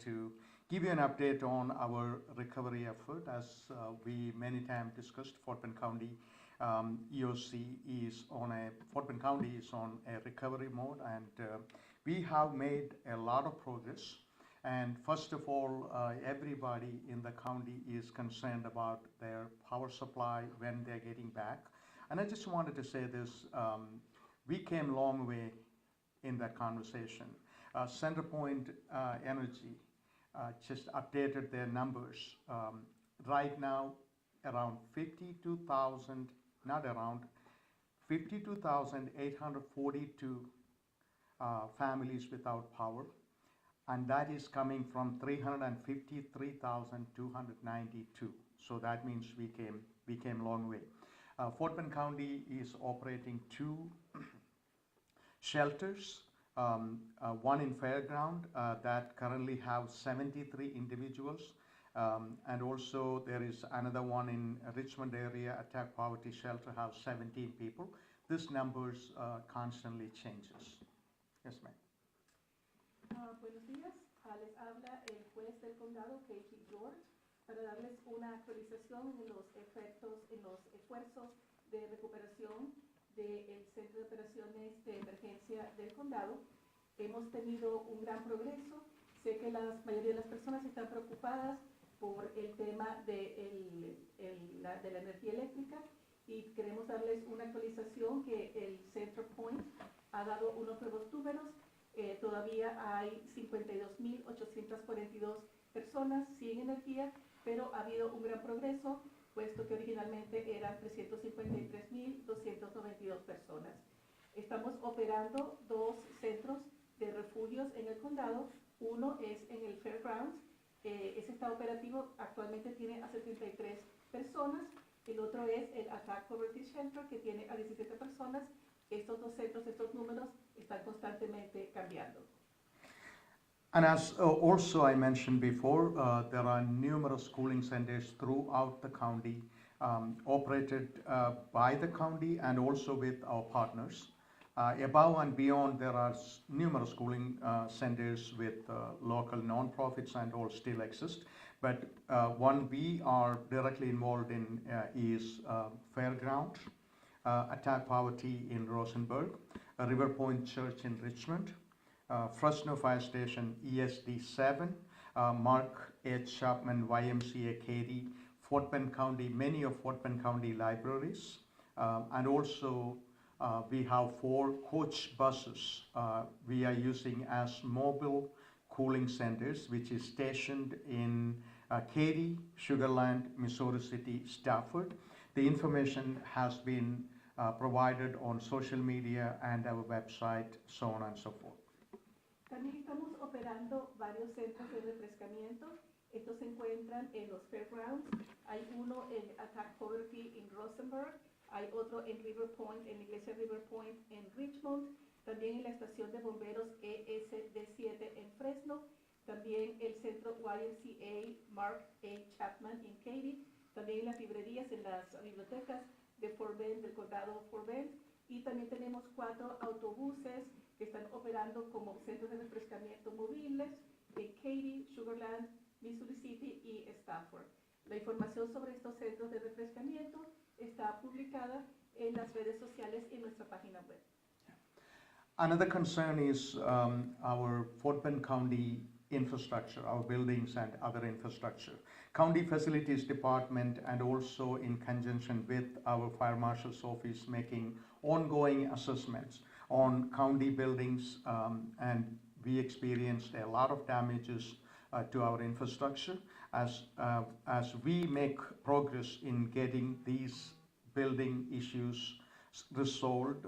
to give you an update on our recovery effort. As we many times discussed, Fort Bend County EOC is on Fort Bend County is on a recovery mode, and we have made a lot of progress. And first of all, everybody in the county is concerned about their power supply when they're getting back. And I just wanted to say this, we came a long way in that conversation. Centerpoint Energy just updated their numbers. Right now, around 52,000, not around, 52,842 families without power, and that is coming from 353,292. So that means we came a long way. Fort Bend County is operating 2 shelters, one in Fairground that currently have 73 individuals, and also there is another one in Richmond area, Attack Poverty Shelter, have 17 people. This numbers constantly changes. Yes, ma'am. Buenos días, les habla el juez del condado, Casey George, para darles una actualización en los esfuerzos de recuperación del Centro de Operaciones de Emergencia del condado. Hemos tenido un gran progreso. Sé que la mayoría de las personas están preocupadas por el tema de la energía eléctrica, y queremos darles una actualización que el Centerpoint ha dado unos nuevos números. Todavía hay 52.842 personas sin energía, pero ha habido un gran progreso, puesto que originalmente eran 353.292 personas. Estamos operando 2 centros de refugios en el condado. Uno es en el Fairgrounds. Ese está operativo, actualmente tiene a 73 personas. El otro es el Attack Poverty Shelter, que tiene a 17 personas. Estos 2 centros, estos números están constantemente cambiando. And as also I mentioned before, there are numerous schooling centers throughout the county, operated by the county and also with our partners. Above and beyond, there are numerous schooling centers with local nonprofits and all still exist. But one we are directly involved in is Fairground, Attack Poverty in Rosenberg, River Point Church in Richmond, Fresno Fire Station ESD 7, Mark H. Chapman YMCA Katy, Fort Bend County, many of Fort Bend County libraries, and also we have 4 coach buses we are using as mobile cooling centers, which is stationed in Katy, Sugar Land, Missouri City, Stafford. The information has been provided on social media and our website, so on and so forth. También estamos operando varios centros de refrescamiento. Estos se encuentran en los Fairgrounds. Hay uno en Attack Poverty en Rosenberg. Hay otro en River Point, en la iglesia River Point en Richmond. También en la estación de bomberos ESD7 en Fresno. También el centro YMCA Mark A. Chapman en Katy. También en las librerías, en las bibliotecas de Fort Bend, del condado Fort Bend. Y también tenemos 4 autobuses que están operando como centros de refrescamiento móviles en Katy, Sugar Land, Missouri City y Stafford. La información sobre estos centros de refrescamiento está publicada en las redes sociales y en nuestra página web. Another concern is our Fort Bend County infrastructure, our buildings and other infrastructure. County Facilities Department, and also in conjunction with our Fire Marshal's office, making ongoing assessments on county buildings, and we experienced a lot of damages to our infrastructure. As we make progress in getting these building issues resolved,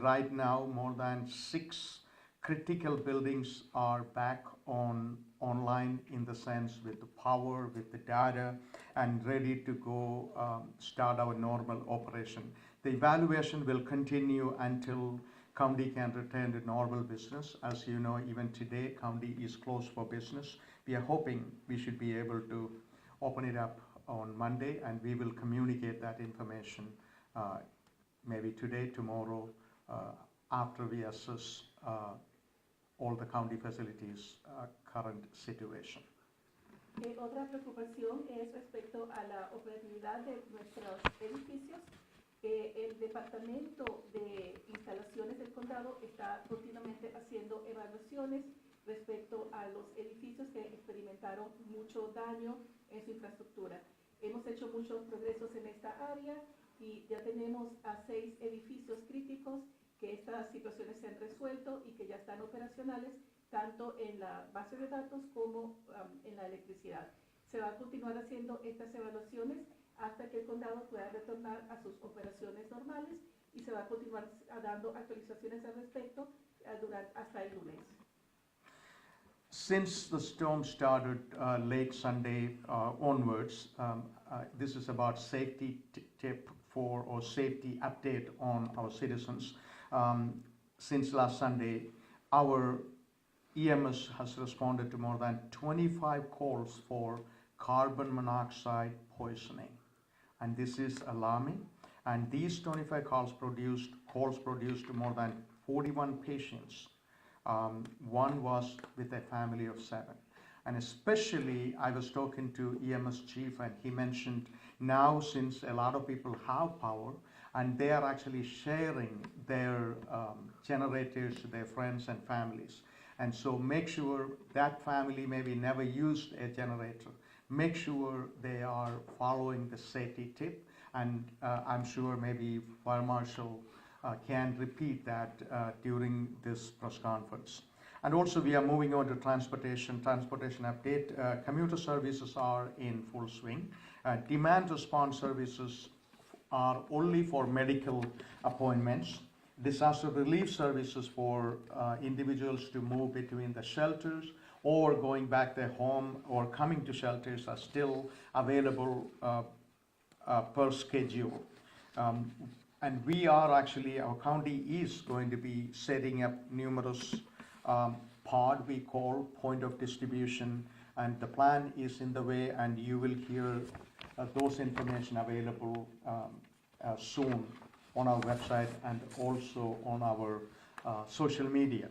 right now more than 6 critical buildings are back online, in the sense with the power, with the data, and ready to go start our normal operation. The evaluation will continue until county can return to normal business. As you know, even today, county is closed for business. We are hoping we should be able to open it up on Monday, and we will communicate that information maybe today, tomorrow, after we assess all the county facilities current situation. Otra preocupación es respecto a la operatividad de nuestros edificios. El Departamento de Instalaciones del Condado está continuamente haciendo evaluaciones respecto a los edificios que experimentaron mucho daño en su infraestructura. Hemos hecho muchos progresos en esta área y ya tenemos a 6 edificios críticos que estas situaciones se han resuelto y que ya están operacionales tanto en la base de datos como en la electricidad. Se va a continuar haciendo estas evaluaciones hasta que el condado pueda retornar a sus operaciones normales y se va a continuar dando actualizaciones al respecto hasta el lunes. Since the storm started late Sunday onwards, this is about safety tip for or safety update on our citizens. Since last Sunday, our EMS has responded to more than 25 calls for carbon monoxide poisoning. And this is alarming. And these 25 calls produced more than 41 patients. One was with a family of 7. And especially, I was talking to EMS chief, and he mentioned now, since a lot of people have power, and they are actually sharing their generators to their friends and families. And so make sure that family maybe never used a generator. Make sure they are following the safety tip, and I'm sure maybe Fire Marshal can repeat that during this press conference. And also we are moving on to transportation update. Commuter services are in full swing. Demand response services are only for medical appointments. Disaster relief services for individuals to move between the shelters or going back their home or coming to shelters are still available per schedule. And we are actually, our county is going to be setting up numerous pod we call point of distribution, and the plan is in the way, and you will hear those information available soon on our website and also on our social media.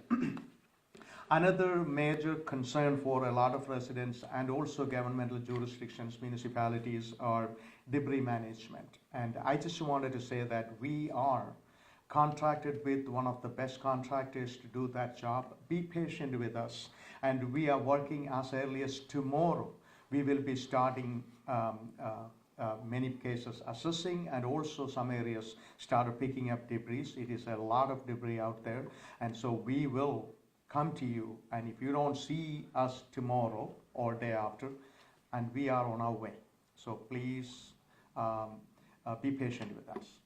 Another major concern for a lot of residents and also governmental jurisdictions, municipalities, are debris management. And I just wanted to say that we are contracted with one of the best contractors to do that job. Be patient with us, and we are working as early as tomorrow. We will be starting many cases assessing, and also some areas started picking up debris. It is a lot of debris out there, and so we will come to you, and if you don't see us tomorrow or day after, and we are on our way. So please be patient with us.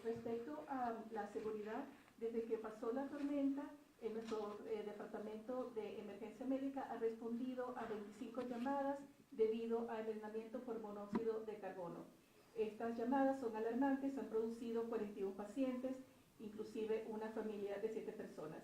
Respecto a la seguridad, desde que pasó la tormenta, nuestro Departamento de Emergencia Médica ha respondido a 25 llamadas debido a envenenamiento por monóxido de carbono. Estas llamadas son alarmantes, han producido 41 pacientes, inclusive una familia de 7 personas.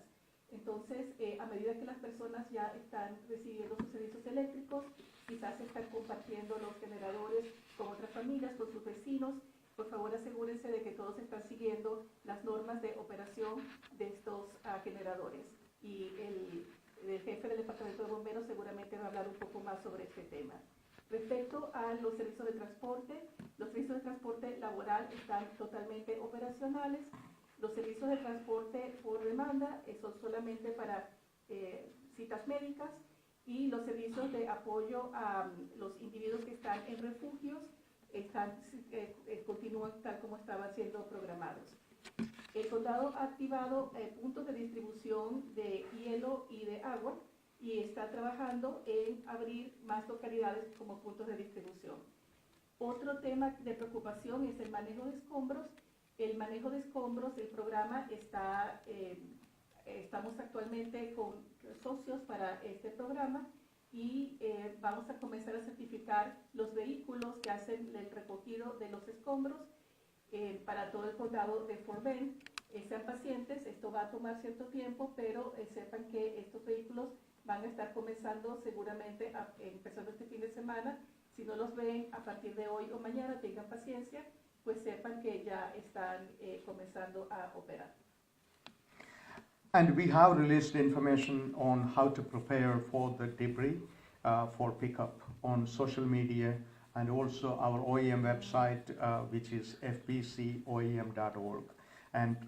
Entonces, a medida que las personas ya están recibiendo sus servicios eléctricos, quizás están compartiendo los generadores con otras familias, con sus vecinos, por favor asegúrense de que todos están siguiendo las normas de operación de estos generadores. Y el jefe del Departamento de Bomberos seguramente va a hablar un poco más sobre este tema. Respecto a los servicios de transporte laboral están totalmente operacionales. Los servicios de transporte por demanda son solamente para citas médicas, y los servicios de apoyo a los individuos que están en refugios continúan tal como estaban siendo programados. El condado ha activado puntos de distribución de hielo y de agua y está trabajando en abrir más localidades como puntos de distribución. Otro tema de preocupación es el manejo de escombros. El manejo de escombros, el programa estamos actualmente con socios para este programa y vamos a comenzar a certificar los vehículos que hacen el recogido de los escombros para todo el condado de Fort Bend. Sean pacientes, esto va a tomar cierto tiempo, pero sepan que estos vehículos van a estar comenzando seguramente, empezando este fin de semana. Si no los ven a partir de hoy o mañana, tengan paciencia, pues sepan que ya están comenzando a operar. And we have released information on how to prepare for the debris for pickup on social media and also our OEM website, which is fbcoem.org. And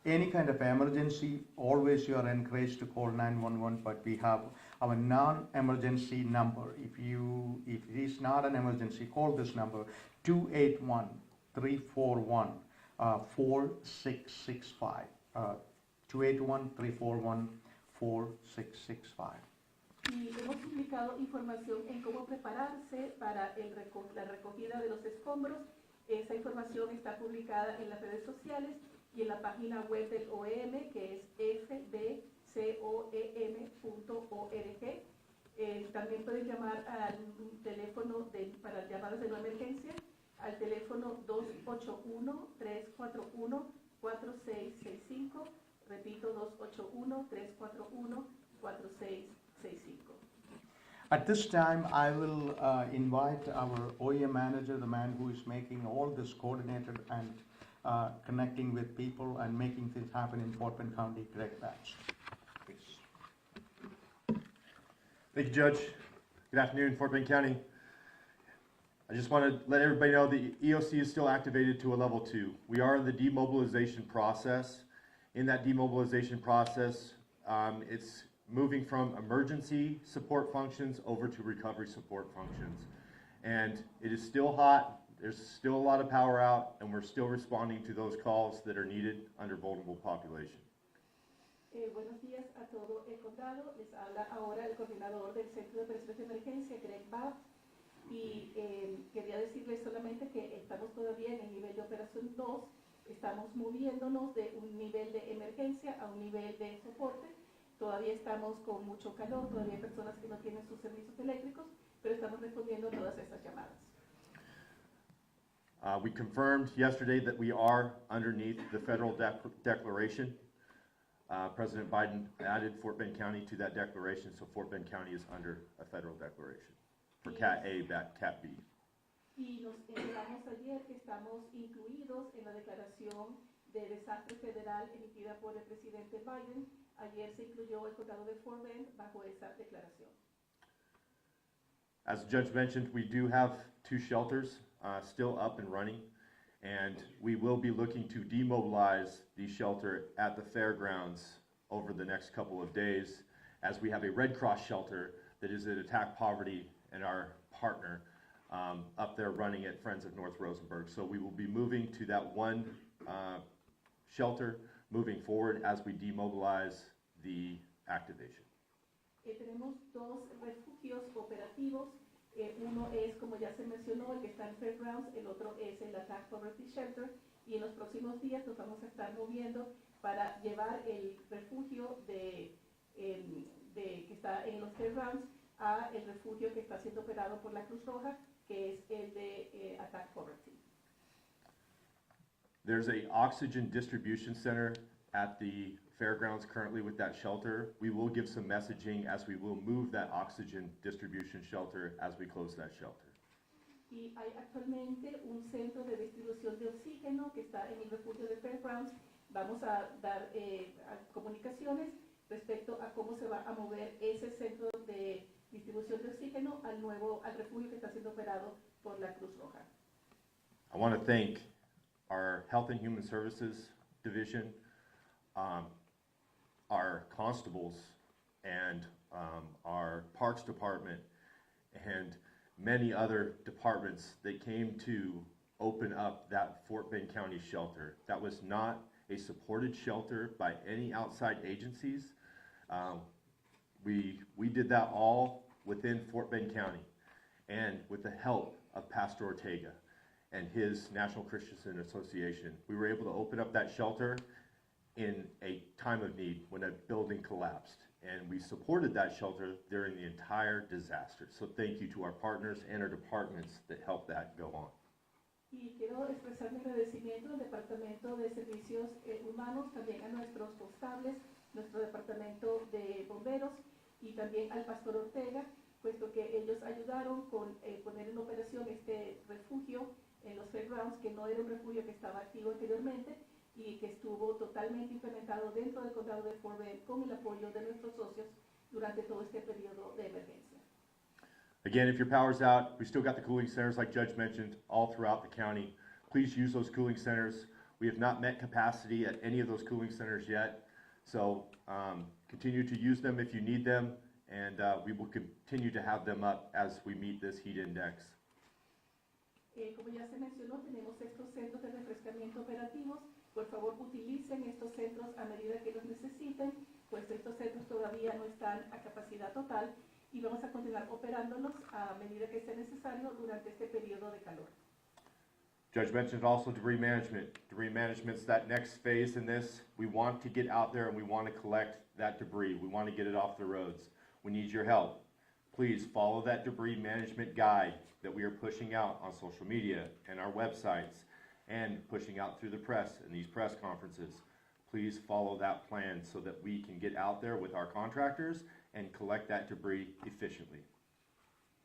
any kind of emergency, always you are encouraged to call 911, but we have our non-emergency number. If it is not an emergency, call this number, 281-341-4665. 281-341-4665. Y hemos publicado información en cómo prepararse para la recogida de los escombros. Esa información está publicada en las redes sociales y en la página web del OEM, que es fbcoem.org. También pueden llamar al teléfono para llamadas de no emergencia, al teléfono 281-341-4665. Repito, 281-341-4665. At this time, I will invite our OEM manager, the man who is making all this coordinated and connecting with people and making things happen in Fort Bend County, Greg Bapst. Please. Thank you, Judge. Good afternoon, Fort Bend County. I just want to let everybody know the EOC is still activated to a level 2. We are in the demobilization process. In that demobilization process, it's moving from emergency support functions over to recovery support functions. And it is still hot, there's still a lot of power out, and we're still responding to those calls that are needed under vulnerable population. Buenos días a todo el condado. Les habla ahora el coordinador del Centro de Operaciones de Emergencia, Greg Bapst. Y quería decirles solamente que estamos todavía en el nivel de operación 2. Estamos moviéndonos de un nivel de emergencia a un nivel de soporte. Todavía estamos con mucho calor, todavía hay personas que no tienen sus servicios eléctricos, pero estamos respondiendo a todas estas llamadas. We confirmed yesterday that we are underneath the federal declaration. President Biden added Fort Bend County to that declaration, so Fort Bend County is under a federal declaration for Cat A, Cat B. Y nos enteramos ayer que estamos incluidos en la declaración de desastre federal emitida por el presidente Biden. Ayer se incluyó el condado de Fort Bend bajo esa declaración. As the judge mentioned, we do have 2 shelters still up and running, and we will be looking to demobilize the shelter at the fairgrounds over the next couple of days, as we have a Red Cross shelter that is at Attack Poverty and our partner up there running at Friends of North Rosenberg. So we will be moving to that one shelter moving forward as we demobilize the activation. Tenemos 2 refugios operativos. Uno es, como ya se mencionó, el que está en Fairgrounds, el otro es el Attack Poverty Shelter, y en los próximos días nos vamos a estar moviendo para llevar el refugio que está en los Fairgrounds a el refugio que está siendo operado por la Cruz Roja, que es el de Attack Poverty. There's an oxygen distribution center at the fairgrounds currently with that shelter. We will give some messaging as we will move that oxygen distribution shelter as we close that shelter. Y hay actualmente un centro de distribución de oxígeno que está en el refugio de Fairgrounds. Vamos a dar comunicaciones respecto a cómo se va a mover ese centro de distribución de oxígeno al refugio que está siendo operado por la Cruz Roja. I want to thank our Health and Human Services Division, our constables, and our Parks Department, and many other departments that came to open up that Fort Bend County shelter. That was not a supported shelter by any outside agencies. We did that all within Fort Bend County, and with the help of Pastor Ortega and his National Christian Association. We were able to open up that shelter in a time of need when a building collapsed, and we supported that shelter during the entire disaster. So thank you to our partners and our departments that helped that go on. Y quiero expresar mi agradecimiento al Departamento de Servicios Humanos, también a nuestros constables, nuestro Departamento de Bomberos y también al Pastor Ortega, puesto que ellos ayudaron con poner en operación este refugio en los fairgrounds, que no era un refugio que estaba activo anteriormente, y que estuvo totalmente implementado dentro del condado de Fort Bend con el apoyo de nuestros socios durante todo este periodo de emergencia. Again, if your power's out, we still got the cooling centers like Judge mentioned all throughout the county. Please use those cooling centers. We have not met capacity at any of those cooling centers yet. So continue to use them if you need them, and we will continue to have them up as we meet this heat index. Como ya se mencionó, tenemos estos centros de refrescamiento operativos. Por favor, utilicen estos centros a medida que los necesiten, pues estos centros todavía no están a capacidad total y vamos a continuar operándolos a medida que sea necesario durante este periodo de calor. Judge mentioned also debris management. Debris management's that next phase in this. We want to get out there and we want to collect that debris. We want to get it off the roads. We need your help. Please follow that debris management guide that we are pushing out on social media and our websites and pushing out through the press and these press conferences. Please follow that plan so that we can get out there with our contractors and collect that debris efficiently.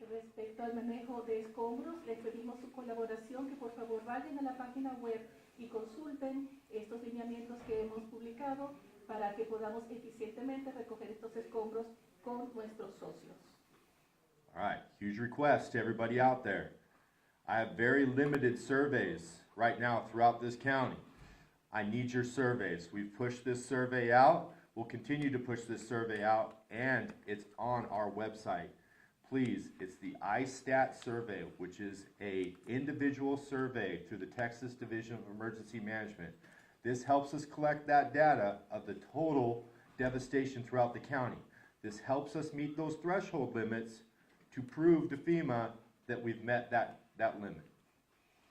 Respecto al manejo de escombros, les pedimos su colaboración, que por favor vayan a la página web y consulten estos lineamientos que hemos publicado para que podamos eficientemente recoger estos escombros con nuestros socios. All right, huge request to everybody out there. I have very limited surveys right now throughout this county. I need your surveys. We've pushed this survey out. We'll continue to push this survey out, and it's on our website. Please, it's the ISTAT survey, which is an individual survey through the Texas Division of Emergency Management. This helps us collect that data of the total devastation throughout the county. This helps us meet those threshold limits to prove to FEMA that we've met that limit.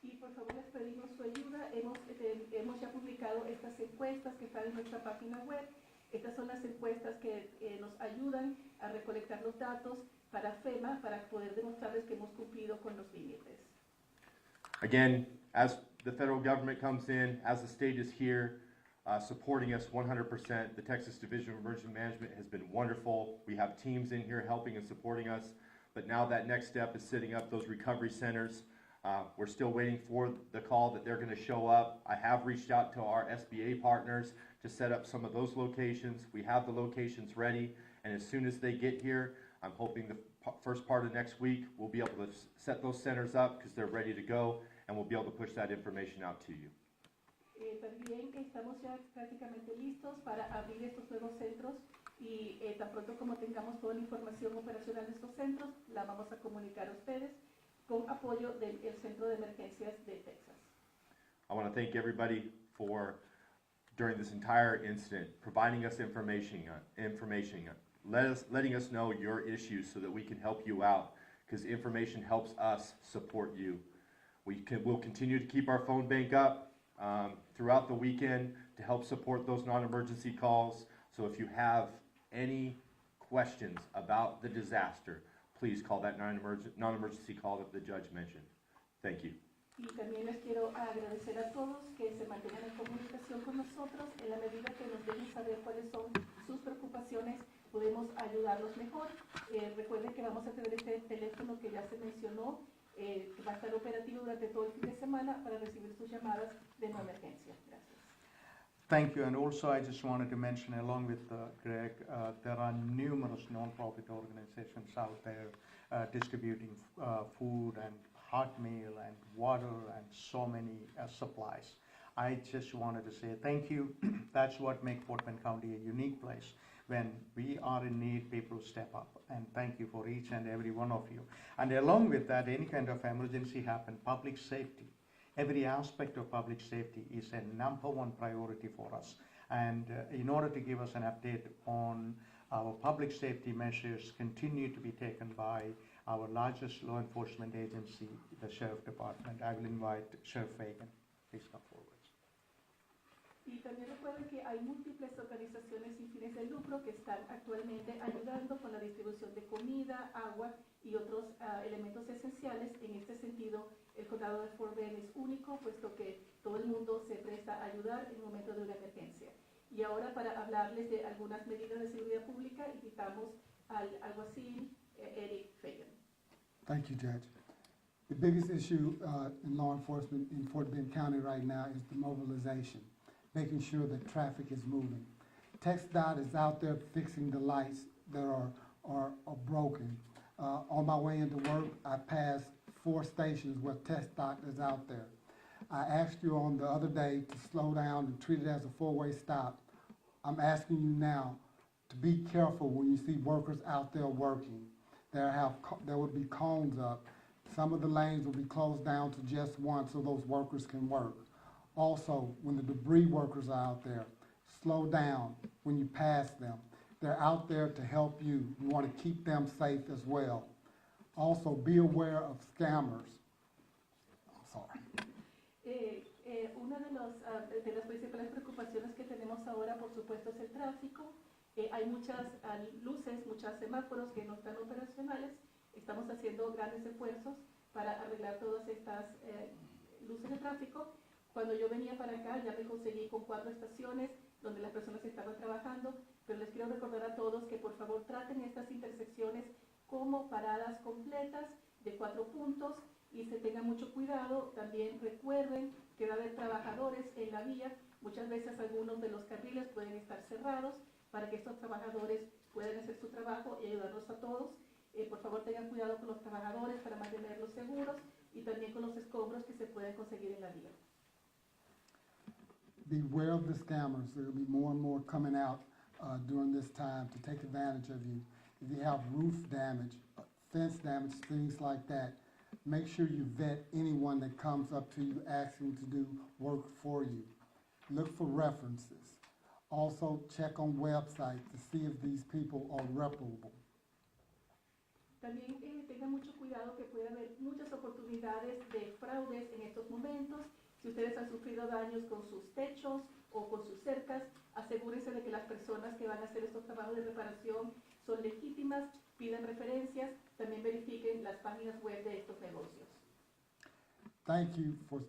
Y por favor les pedimos su ayuda. Hemos ya publicado estas encuestas que están en nuestra página web. Estas son las encuestas que nos ayudan a recolectar los datos para FEMA, para poder demostrarles que hemos cumplido con los límites. Again, as the federal government comes in, as the state is here, supporting us 100%, the Texas Division of Emergency Management has been wonderful. We have teams in here helping and supporting us, but now that next step is setting up those recovery centers. We're still waiting for the call that they're going to show up. I have reached out to our SBA partners to set up some of those locations. We have the locations ready, and as soon as they get here, I'm hoping the first part of next week we'll be able to set those centers up because they're ready to go, and we'll be able to push that information out to you. También estamos ya prácticamente listos para abrir estos nuevos centros y tan pronto como tengamos toda la información operacional de estos centros, la vamos a comunicar a ustedes con apoyo del Centro de Emergencias de Texas. I want to thank everybody for, during this entire incident, providing us information, letting us know your issues so that we can help you out, because information helps us support you. We'll continue to keep our phone bank up throughout the weekend to help support those non-emergency calls. So if you have any questions about the disaster, please call that non-emergency call that the judge mentioned. Thank you. Y también les quiero agradecer a todos que se mantengan en comunicación con nosotros. En la medida que nos dejen saber cuáles son sus preocupaciones, podemos ayudarlos mejor. Recuerden que vamos a tener este teléfono que ya se mencionó, que va a estar operativo durante todo el fin de semana para recibir sus llamadas de no emergencia. Gracias. Thank you, and also I just wanted to mention, along with Greg, there are numerous non-profit organizations out there distributing food and hot meal and water and so many supplies. I just wanted to say thank you. That's what makes Fort Bend County a unique place. When we are in need, people step up, and thank you for each and every one of you. And along with that, any kind of emergency happen, public safety, every aspect of public safety is a #1 priority for us. And in order to give us an update on our public safety measures continue to be taken by our largest law enforcement agency, the Sheriff Department. I will invite Sheriff Fagan. Please come forward. Y también recuerden que hay múltiples organizaciones sin fines de lucro que están actualmente ayudando con la distribución de comida, agua y otros elementos esenciales. En este sentido, el condado de Fort Bend es único, puesto que todo el mundo se presta a ayudar en momentos de una emergencia. Y ahora, para hablarles de algunas medidas de seguridad pública, invitamos al alguacil Eric Fagan. Thank you, Judge. The biggest issue in law enforcement in Fort Bend County right now is demobilization. making sure that traffic is moving. TxDOT is out there fixing the lights that are broken. On my way into work, I passed 4 stations where TxDOT is out there. I asked you on the other day to slow down and treat it as a 4-way stop. I'm asking you now to be careful when you see workers out there working. There will be cones up. Some of the lanes will be closed down to just one so those workers can work. Also, when the debris workers are out there, slow down when you pass them. They're out there to help you. You want to keep them safe as well. Also, be aware of scammers. I'm sorry. Una de las principales preocupaciones que tenemos ahora, por supuesto, es el tráfico. Hay muchas luces, muchos semáforos que no están operacionales. Estamos haciendo grandes esfuerzos para arreglar todas estas luces de tráfico. Cuando yo venía para acá ya me conseguí con 4 estaciones donde las personas estaban trabajando, pero les quiero recordar a todos que por favor traten estas intersecciones como paradas completas de 4 puntos y se tenga mucho cuidado. También recuerden que va a haber trabajadores en la vía. Muchas veces algunos de los carriles pueden estar cerrados para que estos trabajadores puedan hacer su trabajo y ayudarnos a todos. Por favor tengan cuidado con los trabajadores para mantenerlos seguros y también con los escombros que se pueden conseguir en la vía. Beware of the scammers. There will be more and more coming out during this time to take advantage of you. If you have roof damage, fence damage, things like that, make sure you vet anyone that comes up to you asking to do work for you. Look for references. Also, check on websites to see if these people are reputable. También tengan mucho cuidado que puede haber muchas oportunidades de fraudes en estos momentos. Si ustedes han sufrido daños con sus techos o con sus cercas, asegúrense de que las personas que van a hacer estos trabajos de reparación son legítimas, pidan referencias, también verifiquen las páginas web de estos negocios. Thank you for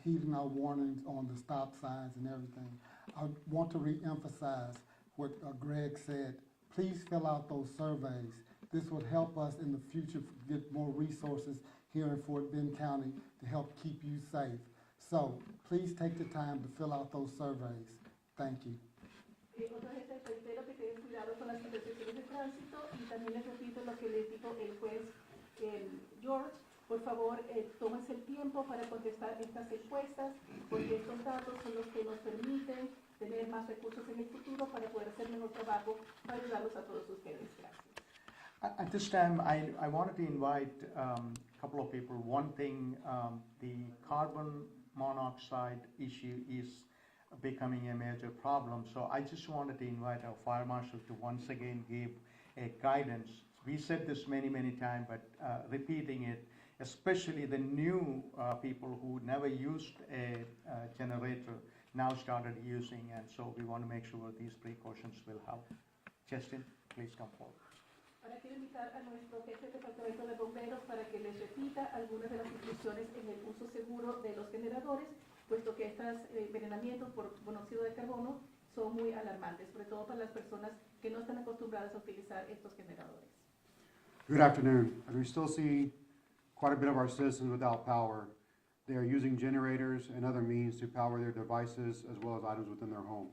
heeding our warnings on the stop signs and everything. I want to re-emphasize what Greg said. Please fill out those surveys. This would help us in the future to get more resources here in Fort Bend County to help keep you safe. So please take the time to fill out those surveys. Thank you. Otra vez les reitero que tengan cuidado con las intersecciones de tránsito y también les repito lo que les dijo el juez George. Por favor, tómense el tiempo para contestar estas encuestas porque estos datos son los que nos permiten tener más recursos en el futuro para poder hacer mejor trabajo para ayudarlos a todos ustedes. Gracias. At this time, I wanted to invite a couple of people. One thing, the carbon monoxide issue is becoming a major problem. So I just wanted to invite our fire marshal to once again give a guidance. We said this many times, but repeating it, especially the new people who never used a generator now started using, and so we want to make sure these precautions will help. Justin, please come forward. Ahora quiero invitar a nuestro jefe del departamento de bomberos para que les repita algunas de las instrucciones en el uso seguro de los generadores, puesto que estos envenenamientos por monóxido de carbono son muy alarmantes, sobre todo para las personas que no están acostumbradas a utilizar estos generadores. Good afternoon. As we still see quite a bit of our citizens without power, they are using generators and other means to power their devices as well as items within their home.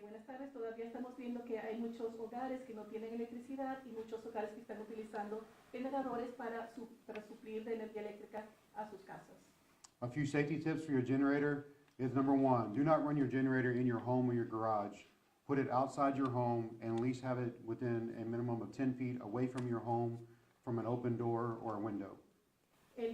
Buenas tardes. Todavía estamos viendo que hay muchos hogares que no tienen electricidad y muchos hogares que están utilizando generadores para suplir de energía eléctrica a sus casas. A few safety tips for your generator is number 1, do not run your generator in your home or your garage. Put it outside your home and at least have it within a minimum of 10 feet away from your home from an open door or a window. La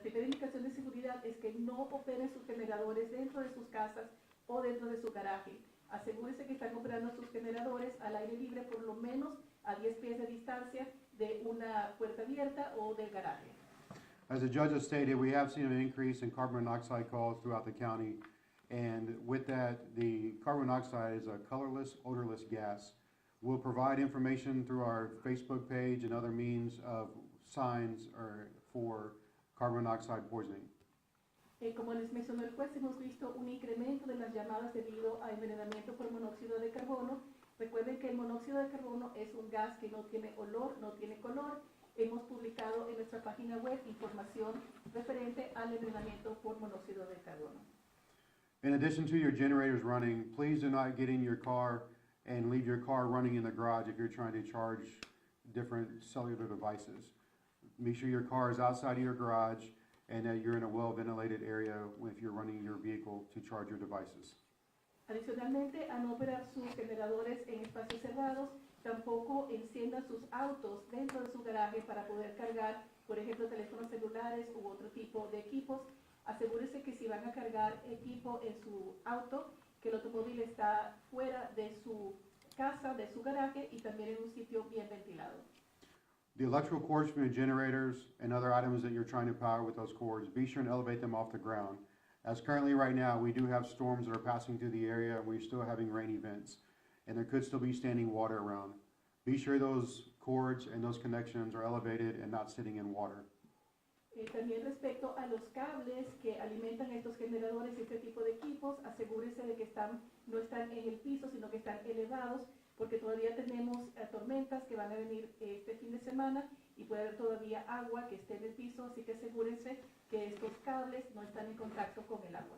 primera indicación de seguridad es que no operen sus generadores dentro de sus casas o dentro de su garaje. Asegúrese que están operando sus generadores al aire libre por lo menos a 10 pies de distancia de una puerta abierta o del garaje. As the judge has stated, we have seen an increase in carbon monoxide calls throughout the county, and with that, the carbon monoxide is a colorless, odorless gas. We'll provide information through our Facebook page and other means of signs for carbon monoxide poisoning. Como les mencionó el juez, hemos visto un incremento de las llamadas debido a envenenamiento por monóxido de carbono. Recuerden que el monóxido de carbono es un gas que no tiene olor, no tiene color hemos publicado en nuestra página web información referente al entrenamiento por monóxido de carbono. In addition to your generators running, please do not get in your car and leave your car running in the garage if you're trying to charge different cellular devices. Make sure your car is outside of your garage and that you're in a well-ventilated area if you're running your vehicle to charge your devices. Adicionalmente, a no operar sus generadores en espacios cerrados, tampoco enciendan sus autos dentro de su garaje para poder cargar, por ejemplo, teléfonos celulares u otro tipo de equipos. Asegúrese que si van a cargar equipo en su auto, que el automóvil está fuera de su casa, de su garaje y también en un sitio bien ventilado. The electrical cords from your generators and other items that you're trying to power with those cords, be sure and elevate them off the ground. As currently right now, we do have storms that are passing through the area and we're still having rain events. And there could still be standing water around. Be sure those cords and those connections are elevated and not sitting in water. También respecto a los cables que alimentan estos generadores y este tipo de equipos, asegúrese de que no están en el piso, sino que están elevados, porque todavía tenemos tormentas que van a venir este fin de semana y puede haber todavía agua que esté en el piso, así que asegúrense que estos cables no están en contacto con el agua.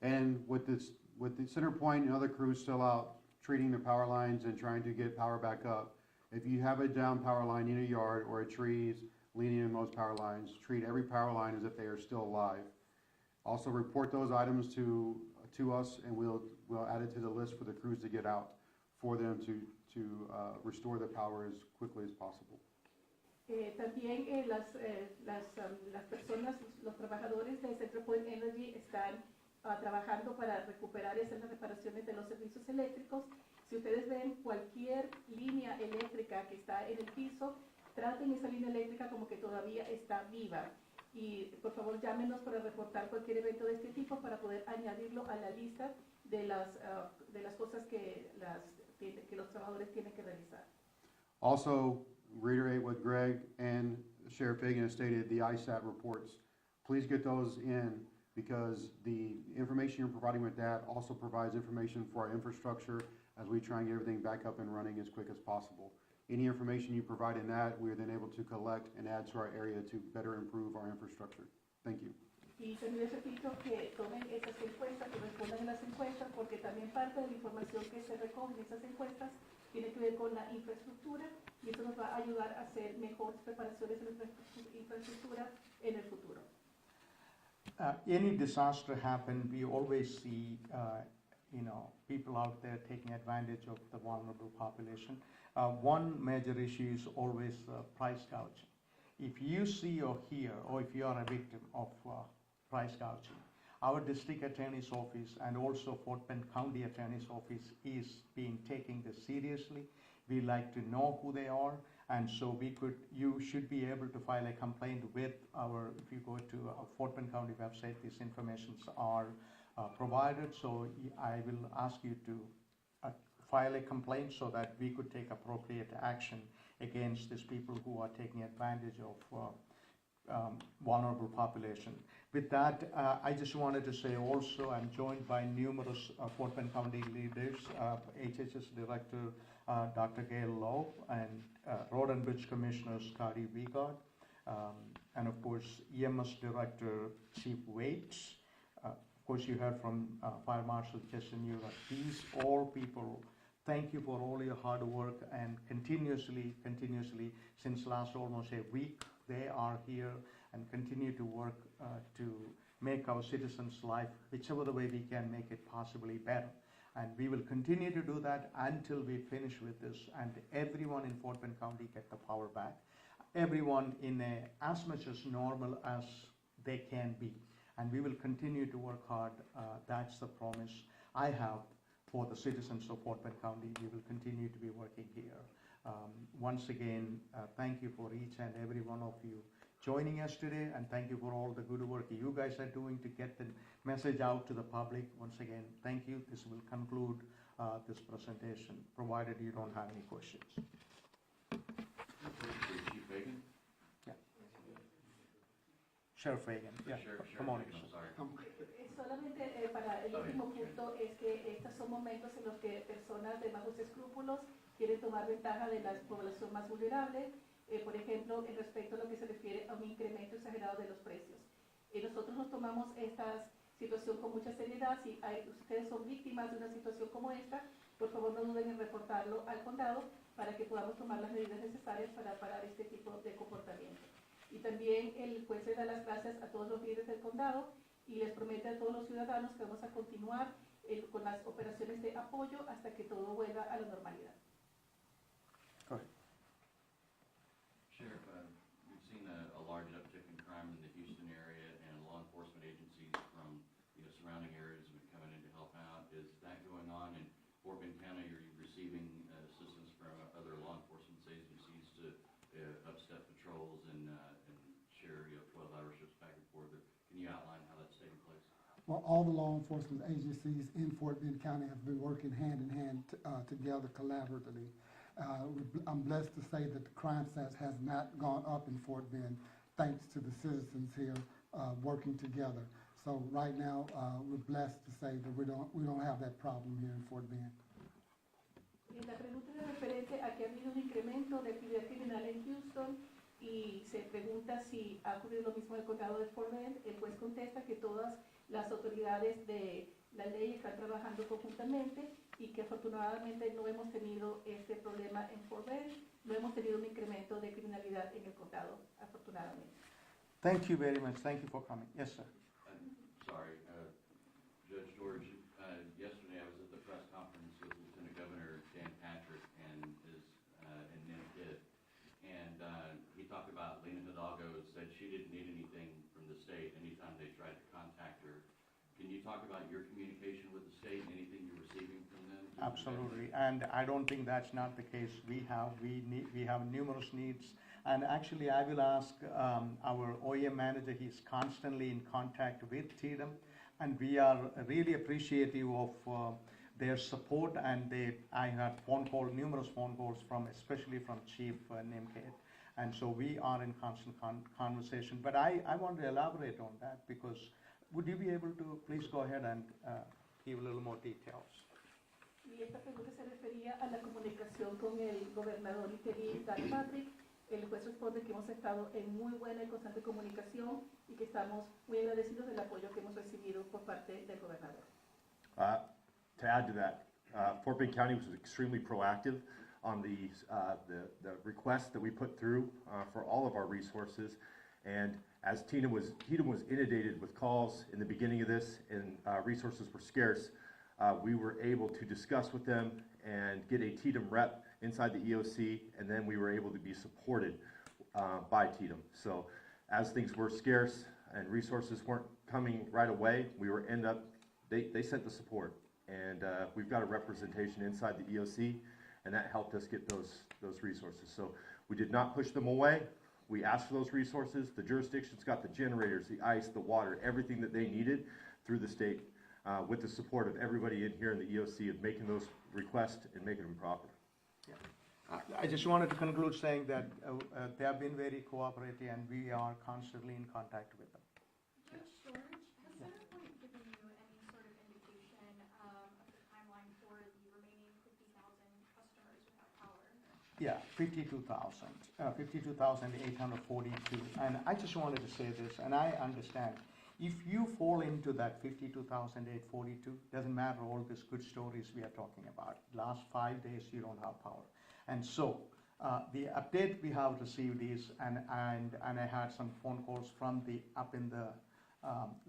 And with the center point and other crews still out treating the power lines and trying to get power back up, if you have a down power line in a yard or a trees leaning in those power lines, treat every power line as if they are still alive. Also report those items to us and we'll add it to the list for the crews to get out for them to restore the power as quickly as possible. También las personas, los trabajadores de Central Point Energy están trabajando para recuperar y hacer las reparaciones de los servicios eléctricos. Si ustedes ven cualquier línea eléctrica que está en el piso, traten esa línea eléctrica como que todavía está viva. Y por favor llámenos para reportar cualquier evento de este tipo para poder añadirlo a la lista de las cosas que los trabajadores tienen que realizar. Also, reiterate what Greg and Sheriff Fagan have stated, the ISAT reports. Please get those in because the information you're providing with that also provides information for our infrastructure as we try and get everything back up and running as quick as possible. Any information you provide in that, we are then able to collect and add to our area to better improve our infrastructure. Thank you. Y también les repito que tomen esas encuestas, que respondan en las encuestas, porque también parte de la información que se recoge en esas encuestas tiene que ver con la infraestructura y eso nos va a ayudar a hacer mejores preparaciones de la infraestructura en el futuro. Any disaster happen, we always see, people out there taking advantage of the vulnerable population. One major issue is always price gouging. If you see or hear, or if you are a victim of price gouging, our district attorney's office and also Fort Bend County attorney's office is taking this seriously. We like to know who they are, and so you should be able to file a complaint with if you go to our Fort Bend County website, these informations are provided, so I will ask you to file a complaint so that we could take appropriate action against these people who are taking advantage of vulnerable population. With that, I just wanted to say also I'm joined by numerous Fort Bend County leaders, HHS Director Dr. Gail Lowe and Road and Bridge Commissioner Scotty Wiegand, and of course EMS Director Chief Waits. Of course you heard from Fire Marshal Justin Ura. These all people, thank you for all your hard work and continuously, since last almost a week, they are here and continue to work to make our citizens' life, whichever the way we can make it possibly better. And we will continue to do that until we finish with this and everyone in Fort Bend County get the power back. Everyone in as much as normal as they can be. And we will continue to work hard. That's the promise I have for the citizens of Fort Bend County. We will continue to be working here. Once again, thank you for each and every one of you joining us today, and thank you for all the good work you guys are doing to get the message out to the public. Once again, thank you. This will conclude this presentation, provided you don't have any questions. Chief Fagan? Yeah. Sheriff Fagan. Yeah. Come on. I'm sorry. Solamente para el último punto es que estos son momentos en los que personas de bajos escrúpulos quieren tomar ventaja de la población más vulnerable. por ejemplo, en respecto a lo que se refiere a un incremento exagerado de los precios. Nosotros nos tomamos esta situación con mucha seriedad. Si ustedes son víctimas de una situación como esta, por favor no duden en reportarlo al condado para que podamos tomar las medidas necesarias para parar este tipo de comportamiento. Y también el juez le da las gracias a todos los líderes del condado y les promete a todos los ciudadanos que vamos a continuar con las operaciones de apoyo hasta que todo vuelva a la normalidad. Sheriff, we've seen a large uptick in crime in the Houston area, and law enforcement agencies from surrounding areas have been coming in to help out. Is that going on in Fort Bend County? Are you receiving assistance from other law enforcement agencies to upstep patrols and share 12-hour shifts back and forth? Or can you outline how that's taking place? Well, all the law enforcement agencies in Fort Bend County have been working hand in hand together collaboratively. I'm blessed to say that the crime stats has not gone up in Fort Bend, thanks to the citizens here working together. So right now, we're blessed to say that we don't have that problem here in Fort Bend. La pregunta es referente a que ha habido un incremento de actividad criminal en Houston y se pregunta si ha ocurrido lo mismo en el condado de Fort Bend. El juez contesta que todas las autoridades de la ley están trabajando conjuntamente y que afortunadamente no hemos tenido este problema en Fort Bend, no hemos tenido un incremento de criminalidad en el condado, afortunadamente. Thank you very much. Thank you for coming. Yes, sir. Sorry, Judge George, yesterday I was at the press conference with Lieutenant Governor Dan Patrick and Nim Kidd, and he talked about Lena Hidalgo said she didn't need anything from the state anytime they tried to contact her. Can you talk about your communication with the state and anything you're receiving from them? Absolutely, and I don't think that's not the case. We have numerous needs, and actually I will ask our OEM manager. He's constantly in contact with TDM, and we are really appreciative of their support. And I had numerous phone calls especially from Chief Nimkade, and so we are in constant conversation. But I want to elaborate on that because would you be able to please go ahead and give a little more details? Y esta pregunta se refería a la comunicación con el gobernador interino Dan Patrick. El juez responde que hemos estado en muy buena y constante comunicación y que estamos muy agradecidos del apoyo que hemos recibido por parte del gobernador. To add to that, Fort Bend County was extremely proactive on the request that we put through for all of our resources. And as TDM was inundated with calls in the beginning of this and resources were scarce, we were able to discuss with them and get a TDM rep inside the EOC, and then we were able to be supported by TDM. So as things were scarce and resources weren't coming right away, they sent the support. And we've got a representation inside the EOC, and that helped us get those resources. So we did not push them away. We asked for those resources. The jurisdiction's got the generators, the ice, the water, everything that they needed through the state with the support of everybody in here in the EOC of making those requests and making them proper. I just wanted to conclude saying that they have been very cooperative and we are constantly in contact with them. Judge George, has CenterPoint given you any sort of indication of the timeline for the remaining 50,000 customers without power? Yeah, 52,842. And I just wanted to say this, and I understand. If you fall into that 52,842, doesn't matter all these good stories we are talking about. Last 5 days you don't have power. And so the update we have received is, and I had some phone calls from up in the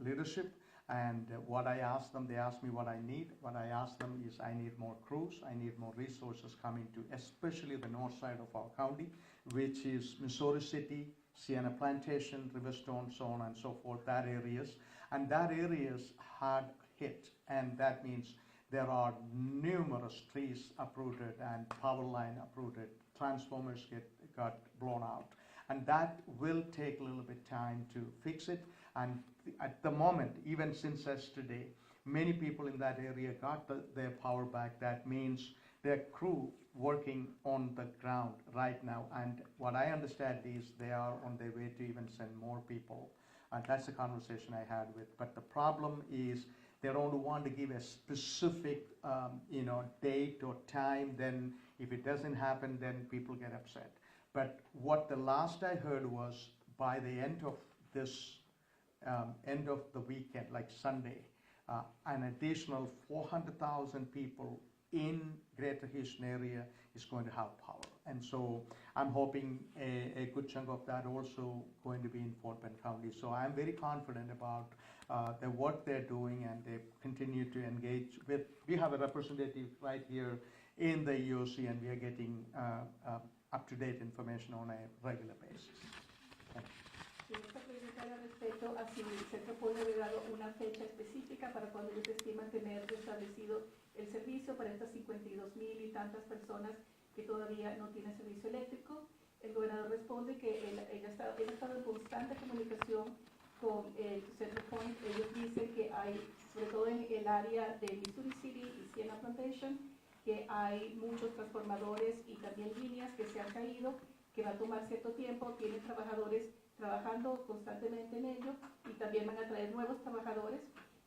leadership, and what I asked them, they asked me what I need. What I asked them is I need more crews, I need more resources coming to, especially the north side of our county, which is Missouri City, Sienna Plantation, Riverstone, so on and so forth, that areas. And that areas hard hit, and that means there are numerous trees uprooted and power line uprooted, transformers got blown out. And that will take a little bit time to fix it. And at the moment, even since yesterday, many people in that area got their power back. That means their crew working on the ground right now. And what I understand is they are on their way to even send more people. And that's the conversation I had with. But the problem is they don't want to give a specific date or time. Then if it doesn't happen, then people get upset. But what the last I heard was by the end of this, end of the weekend, like Sunday, an additional 400,000 people in Greater Houston area is going to have power. And so I'm hoping a good chunk of that also going to be in Fort Bend County. So I'm very confident about the work they're doing, and they continue to engage with. We have a representative right here in the EOC, and we are getting up-to-date information on a regular basis. Thank you. Y esta pregunta era respecto a si el centro puede haber dado una fecha específica para cuando ellos estiman tener restablecido el servicio para estas 52,000 y tantas personas que todavía no tienen servicio eléctrico. El gobernador responde que él ha estado en constante comunicación con el Central Point. Ellos dicen que hay, sobre todo en el área de Missouri City y Siena Plantation, que hay muchos transformadores y también líneas que se han caído, que va a tomar cierto tiempo. Tienen trabajadores trabajando constantemente en ello y también van a traer nuevos trabajadores.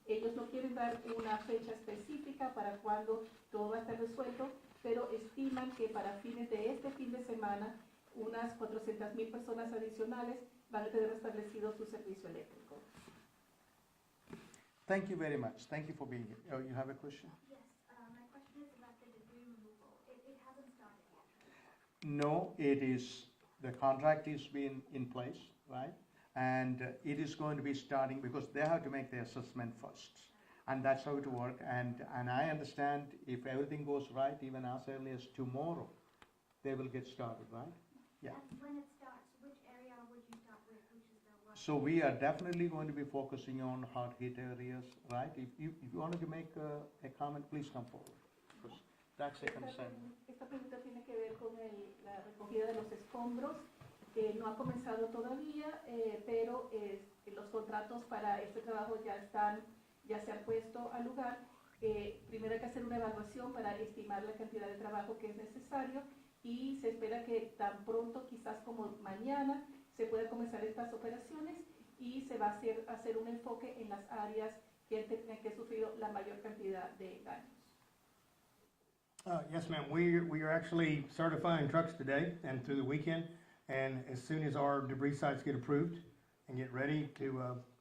Ellos no quieren dar una fecha específica para cuando todo va a estar resuelto, pero estiman que para fines de este fin de semana unas 400,000 personas adicionales van a tener restablecido su servicio eléctrico. Thank you very much. Thank you for being here. Oh, you have a question? Yes, my question is about the debris removal. It hasn't started yet, right? No, it is, the contract is being in place, right? And it is going to be starting because they have to make the assessment first. And that's how it works. And I understand if everything goes right, even as early as tomorrow, they will get started, right? Yeah. And when it starts, which area would you start with, which is the worst? So we are definitely going to be focusing on hard hit areas, right? If you wanted to make a comment, please come forward. Because that's a concern. Esta pregunta tiene que ver con la recogida de los escombros. No ha comenzado todavía, pero los contratos para este trabajo ya se han puesto al lugar. Primero hay que hacer una evaluación para estimar la cantidad de trabajo que es necesario, y se espera que tan pronto, quizás como mañana, se pueda comenzar estas operaciones y se va a hacer un enfoque en las áreas que han sufrido la mayor cantidad de daños. Yes, ma'am. We are actually certifying trucks today and through the weekend. And as soon as our debris sites get approved and get ready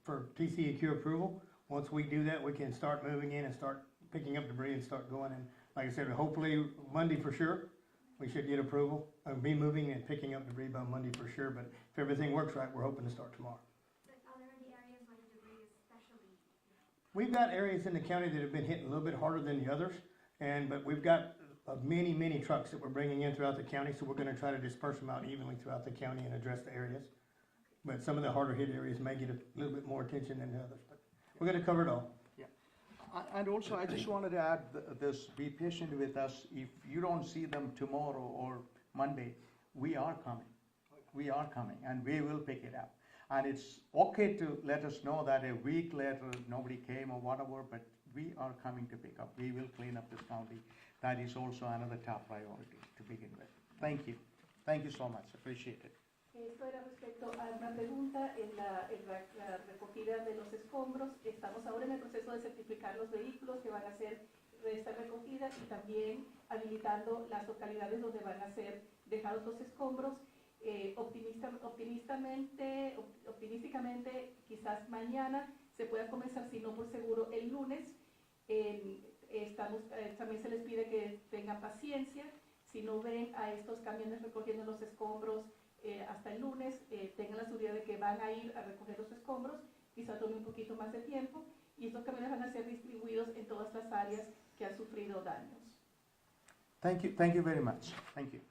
for TCEQ approval, once we do that, we can start moving in and start picking up debris and start going. And like I said, hopefully Monday for sure, we should get approval. Be moving and picking up debris by Monday for sure. But if everything works right, we're hoping to start tomorrow. But are there any areas where the debris is especially? We've got areas in the county that have been hit a little bit harder than the others, but we've got many trucks that we're bringing in throughout the county, so we're going to try to disperse them out evenly throughout the county and address the areas. But some of the harder hit areas may get a little bit more attention than the others, but we're going to cover it all. Yeah. And also, I just wanted to add this, be patient with us. If you don't see them tomorrow or Monday, we are coming. We are coming, and we will pick it up. And it's okay to let us know that a week later nobody came or whatever, but we are coming to pick up. We will clean up this county. That is also another top priority to begin with. Thank you. Thank you so much. Appreciate it. Esto era respecto a una pregunta en la recogida de los escombros. Estamos ahora en el proceso de certificar los vehículos que van a hacer esta recogida y también habilitando las localidades donde van a ser dejados los escombros. Optimísticamente, quizás mañana se pueda comenzar, si no por seguro el lunes. También se les pide que tengan paciencia. Si no ven a estos camiones recogiendo los escombros hasta el lunes, tengan la seguridad de que van a ir a recoger los escombros. Quizá tome un poquito más de tiempo, y estos camiones van a ser distribuidos en todas las áreas que han sufrido daños. Thank you very much. Thank you.